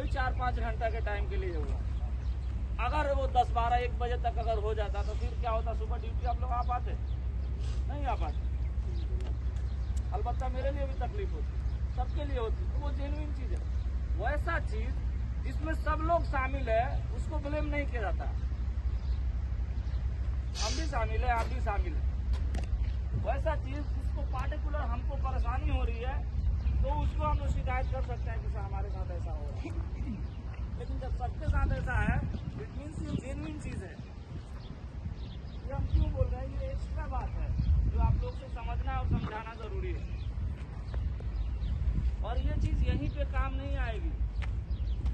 वही 4-5 घंटा के टाइम के लिए होगा। अगर वो 10-12-1 बजे तक अगर हो जाता तो फिर क्या होता, सुबह ड्यूटी आप लोग आ पाते? नहीं आ पाते। अलबत्ता मेरे लिए भी तकलीफ होती, सबके लिए होती, तो वो जेन्युइन चीज़ है। वैसा चीज़ जिसमें सब लोग शामिल है उसको ब्लेम नहीं किया जाता। हम भी शामिल है, आप भी शामिल है। वैसा चीज़ जिसको पार्टिकुलर हमको परेशानी हो रही है तो उसको हम शिकायत कर सकते हैं कि सर हमारे साथ ऐसा हो रहा है। लेकिन जब सबके साथ ऐसा है इट मीन्स ये जेन्युइन चीज़ है। ये हम क्यों बोल रहे हैं, ये एक्स्ट्रा बात है जो आप लोग से समझना और समझाना ज़रूरी है। और ये चीज़ यहीं पे काम नहीं आएगी।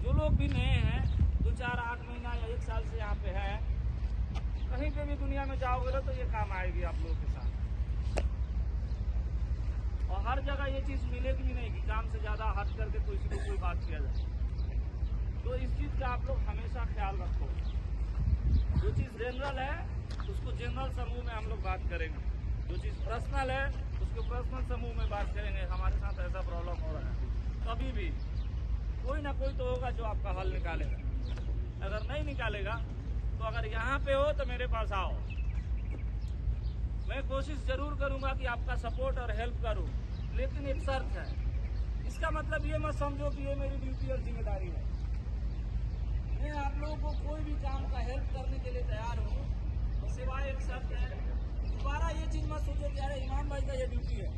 जो लोग भी नए हैं, 2-4-8 महीना या 1 साल से यहाँ पे है, कहीं पे भी दुनिया में जाओगे तो ये काम आएगी आप लोगों के साथ। और हर जगह ये चीज़ मिलेगी भी नहीं कि काम से ज़्यादा हट करके किसी को कोई बात किया जाए। तो इस चीज़ का आप लोग हमेशा ख्याल रखो। जो चीज़ जनरल है उसको जनरल समूह में हम लोग बात करेंगे, जो चीज़ पर्सनल है उसको पर्सनल समूह में बात करेंगे। हमारे साथ ऐसा प्रॉब्लम हो रहा है, कभी भी कोई ना कोई तो होगा जो आपका हल निकालेगा। अगर नहीं निकालेगा तो अगर यहाँ पे हो तो मेरे पास आओ, मैं कोशिश जरूर करूँगा कि आपका सपोर्ट और हेल्प करूँ। लेकिन एक शर्त है, इसका मतलब ये मत समझो कि ये मेरी ड्यूटी और जिम्मेदारी है। मैं आप लोगों को कोई भी काम का हेल्प करने के लिए तैयार हूँ, तो सिवाय एक शर्त है, दोबारा ये चीज़ मत सोचो कि अरे इमाम भाई का ये ड्यूटी है।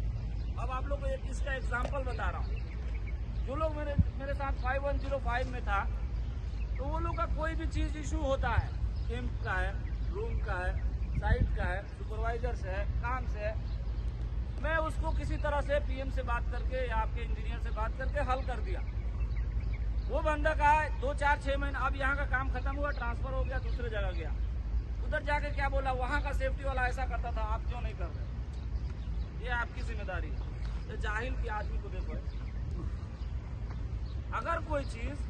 अब आप लोग को एक इसका एग्जाम्पल बता रहा हूँ। जो लोग मेरे साथ 5105 में था, तो वो लोग का कोई भी चीज़ इशू होता है, कैंप का है, रूम का है, साइट का है, सुपरवाइजर से है, काम से है, मैं उसको किसी तरह से पीएम से बात करके या आपके इंजीनियर से बात करके हल कर दिया। वो बंदा का 2-4-6 महीने, अब यहाँ का काम खत्म हुआ, ट्रांसफर हो गया, दूसरे जगह गया, उधर जाके क्या बोला, वहाँ का सेफ्टी वाला ऐसा करता था, आप क्यों नहीं कर रहे? ये आपकी जिम्मेदारी है। तो जाहिल की आदमी को देखो, अगर कोई चीज़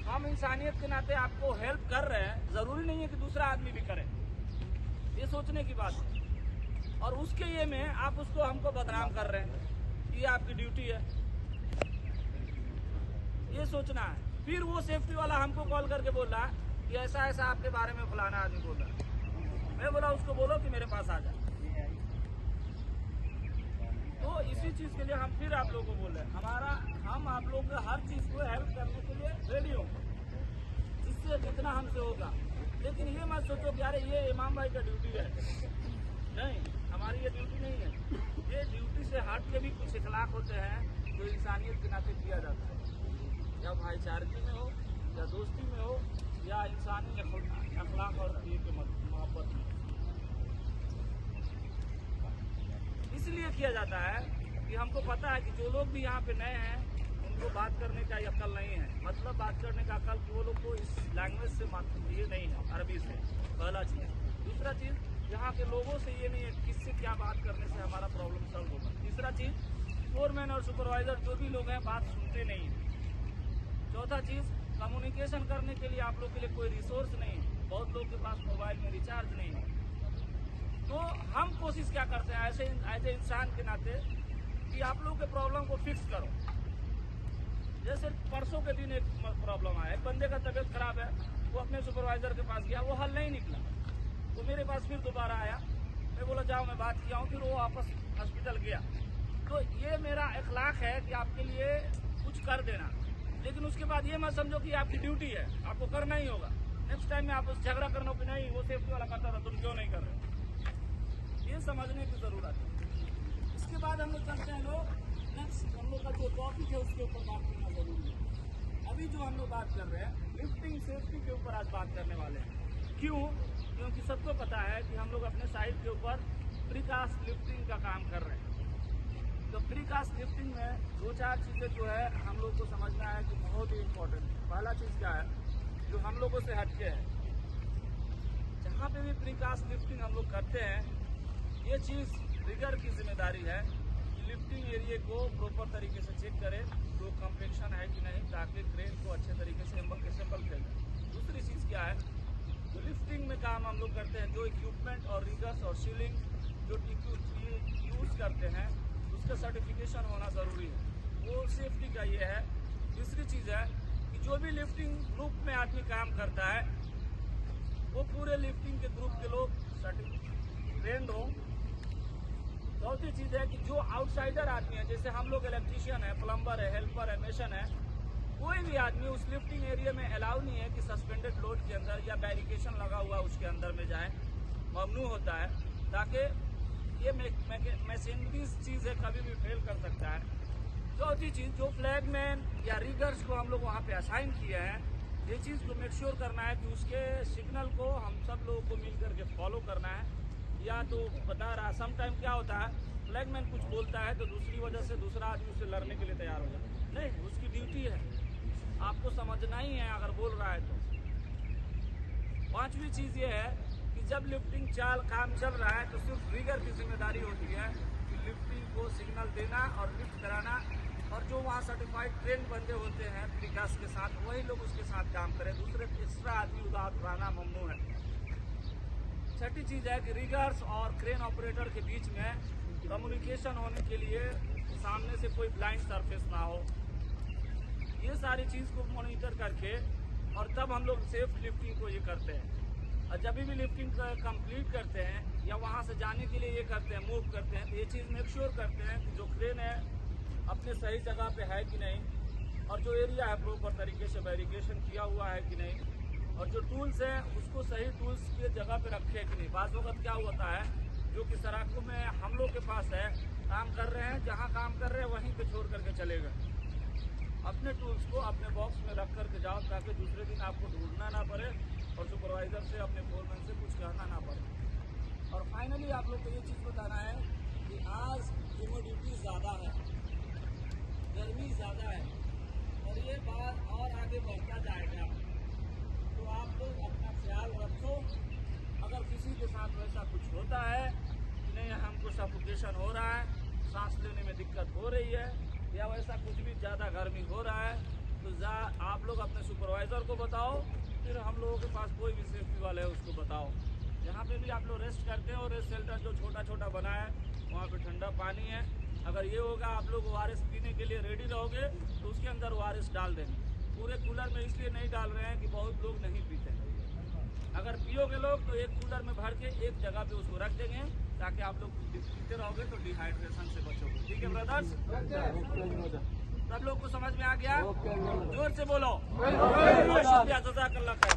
हम इंसानियत के नाते आपको हेल्प कर रहे हैं, ज़रूरी नहीं है कि दूसरा आदमी भी करे, ये सोचने की बात है। और उसके ये में आप उसको हमको बदनाम कर रहे हैं, ये आपकी ड्यूटी है, ये सोचना है। फिर वो सेफ्टी वाला हमको कॉल करके बोल रहा है कि ऐसा ऐसा आपके बारे में फलाना आदमी बोल रहा है। मैं बोला उसको बोलो कि मेरे पास आ जाए। तो इसी चीज़ के लिए हम फिर आप लोगों को बोल रहे हैं, हम आप लोगों को हर चीज़ को हेल्प करने के लिए रेडी होंगे, जिससे जितना हमसे होगा। लेकिन ये मत सोचो कि अरे ये इमाम भाई का ड्यूटी है। नहीं, हमारी ये ड्यूटी नहीं है। ये ड्यूटी से हट के भी कुछ इखलाक होते हैं जो इंसानियत के नाते किया जाता है, या भाईचारगी में हो, या दोस्ती में हो, या इंसानी अखलाक और ये के मोहब्बत में। इसलिए किया जाता है कि हमको पता है कि जो लोग भी यहाँ पे नए हैं उनको बात करने का अक्ल नहीं है, मतलब बात करने का अक्ल कि वो लोग को इस लैंग्वेज से ये नहीं है, अरबी से, पहला चीज़। दूसरा चीज़, यहाँ के लोगों से ये नहीं है किससे क्या बात करने से हमारा प्रॉब्लम सॉल्व होगा। तीसरा चीज़, फोरमैन और सुपरवाइजर जो भी लोग हैं बात सुनते नहीं हैं। चौथा चीज़, कम्युनिकेशन करने के लिए आप लोग के लिए कोई रिसोर्स नहीं है, बहुत लोग के पास मोबाइल में रिचार्ज नहीं है। तो हम कोशिश क्या करते हैं ऐसे एज ए इंसान के नाते कि आप लोगों के प्रॉब्लम को फिक्स करो। जैसे परसों के दिन एक प्रॉब्लम आया, एक बंदे का तबीयत खराब है, वो अपने सुपरवाइजर के पास गया, वो हल नहीं निकला, वो मेरे पास फिर दोबारा आया। मैं बोला जाओ, मैं बात किया हूँ, फिर वो वापस हॉस्पिटल गया। तो ये मेरा अखलाक है कि आपके लिए कुछ कर देना, लेकिन उसके बाद ये मत समझो कि आपकी ड्यूटी है, आपको करना ही होगा। नेक्स्ट टाइम में आप उस झगड़ा करना कि नहीं वो सेफ्टी वाला करता था, तुम क्यों नहीं कर रहे, ये समझने की ज़रूरत है। इसके बाद हम लोग चलते हैं नेक्स्ट हम लोग का जो टॉपिक है उसके ऊपर बात करना जरूरी है। अभी जो हम लोग बात कर रहे हैं लिफ्टिंग सेफ्टी के ऊपर आज बात करने वाले हैं। क्यों? क्योंकि सबको पता है कि हम लोग अपने साइट के ऊपर प्रीकास्ट लिफ्टिंग का काम कर रहे हैं। तो प्रीकास्ट लिफ्टिंग में 2-4 चीज़ें जो है हम लोग को समझना है कि बहुत ही इम्पोर्टेंट है। पहला चीज़ क्या है जो हम लोगों से हटके है, जहाँ पे भी प्रीकास्ट लिफ्टिंग हम लोग करते हैं, ये चीज़ रिगर की जिम्मेदारी है कि लिफ्टिंग एरिया को प्रॉपर तरीके से चेक करें, तो कंपेक्शन है कि नहीं, ताकि क्रेन को अच्छे तरीके से असेंबल किया जाए। दूसरी चीज़ क्या है, जो लिफ्टिंग में काम हम लोग करते हैं, जो इक्विपमेंट और रिगर्स और सीलिंग जो यूज़ करते हैं उसका सर्टिफिकेशन होना ज़रूरी है, वो सेफ्टी का ये है। तीसरी चीज़ है कि जो भी लिफ्टिंग ग्रुप में आदमी काम करता है वो पूरे लिफ्टिंग के ग्रुप के लोग ट्रेंड हो। चौथी चीज है कि जो आउटसाइडर आदमी है, जैसे हम लोग इलेक्ट्रीशियन है, प्लम्बर है, हेल्पर है, मेसन है, कोई भी आदमी उस लिफ्टिंग एरिया में अलाउ नहीं है कि सस्पेंडेड लोड के अंदर या बैरिकेशन लगा हुआ उसके अंदर में जाए, ममनू होता है, ताकि ये मशीनरी चीज़ है, कभी भी फेल कर सकता है। चौथी चीज़, जो फ्लैगमैन या रिगर्स को हम लोग वहाँ पे असाइन किए हैं, ये चीज़ को मेक श्योर करना है कि उसके सिग्नल को हम सब लोगों को मिल करके फॉलो करना है। या तो बता रहा, समटाइम क्या होता है, फ्लैगमैन कुछ बोलता है तो दूसरी वजह से दूसरा आदमी उससे लड़ने के लिए तैयार हो जाता है। नहीं, उसकी ड्यूटी है, आपको समझना ही है अगर बोल रहा है तो। पांचवी चीज़ ये है कि जब लिफ्टिंग काम चल रहा है तो सिर्फ रिगर की जिम्मेदारी होती है कि लिफ्टिंग को सिग्नल देना और लिफ्ट कराना, और जो वहाँ सर्टिफाइड ट्रेन बंदे होते हैं विकास के साथ, वही लोग उसके साथ काम करें, दूसरे एक्स्ट्रा आदमी उधार उठाना ममनू है। छठी चीज़ है कि रिगर्स और क्रेन ऑपरेटर के बीच में कम्युनिकेशन होने के लिए सामने से कोई ब्लाइंड सरफेस ना हो। ये सारी चीज़ को मॉनिटर करके और तब हम लोग सेफ लिफ्टिंग को ये करते हैं। और जब भी लिफ्टिंग कंप्लीट करते हैं या वहाँ से जाने के लिए ये करते हैं, मूव करते हैं, तो ये चीज़ मेक श्योर करते हैं कि जो क्रेन है अपने सही जगह पे है कि नहीं, और जो एरिया है प्रॉपर तरीके से बैरिकेशन किया हुआ है कि नहीं, और जो टूल्स हैं उसको सही टूल्स की जगह पे रखे कि नहीं। बाज़ वक़्त क्या होता है, जो कि सराकों में हम लोग के पास है, काम कर रहे हैं, जहाँ काम कर रहे हैं वहीं पे छोड़ करके चले गए। अपने टूल्स को अपने बॉक्स में रख करके जाओ, ताकि दूसरे दिन आपको ढूंढना ना पड़े और सुपरवाइजर से, अपने फोरमैन से कुछ कहना ना पड़े। और फाइनली आप लोग को ये चीज़ बताना है कि आज ह्यूमिडिटी ज़्यादा है, गर्मी ज़्यादा है, और ये बात और आगे बढ़ता जाएगा। तो आप लोग अपना ख्याल रखो। अगर किसी के साथ वैसा कुछ होता है कि नहीं, हमको सफोकेशन हो रहा है, सांस लेने में दिक्कत हो रही है, या वैसा कुछ भी ज़्यादा गर्मी हो रहा है, तो आप लोग अपने सुपरवाइज़र को बताओ, फिर हम लोगों के पास कोई भी सेफ्टी वाला है उसको बताओ। जहाँ पे भी आप लोग रेस्ट करते हैं, और रेस्ट शेल्टर जो छोटा छोटा बना है वहाँ पे ठंडा पानी है। अगर ये होगा आप लोग ORS पीने के लिए रेडी रहोगे तो उसके अंदर ORS डाल देंगे। पूरे कूलर में इसलिए नहीं डाल रहे हैं कि बहुत लोग नहीं पीते। अगर पियोगे लोग तो एक कूलर में भर के एक जगह पे उसको रख देंगे, ताकि आप लोग पीते रहोगे तो डिहाइड्रेशन से बचोगे। ठीक है ब्रदर्स, सब लोग को समझ में आ गया? जोर से बोलो। शुक्रिया, जज़ाकल्लाह खैर।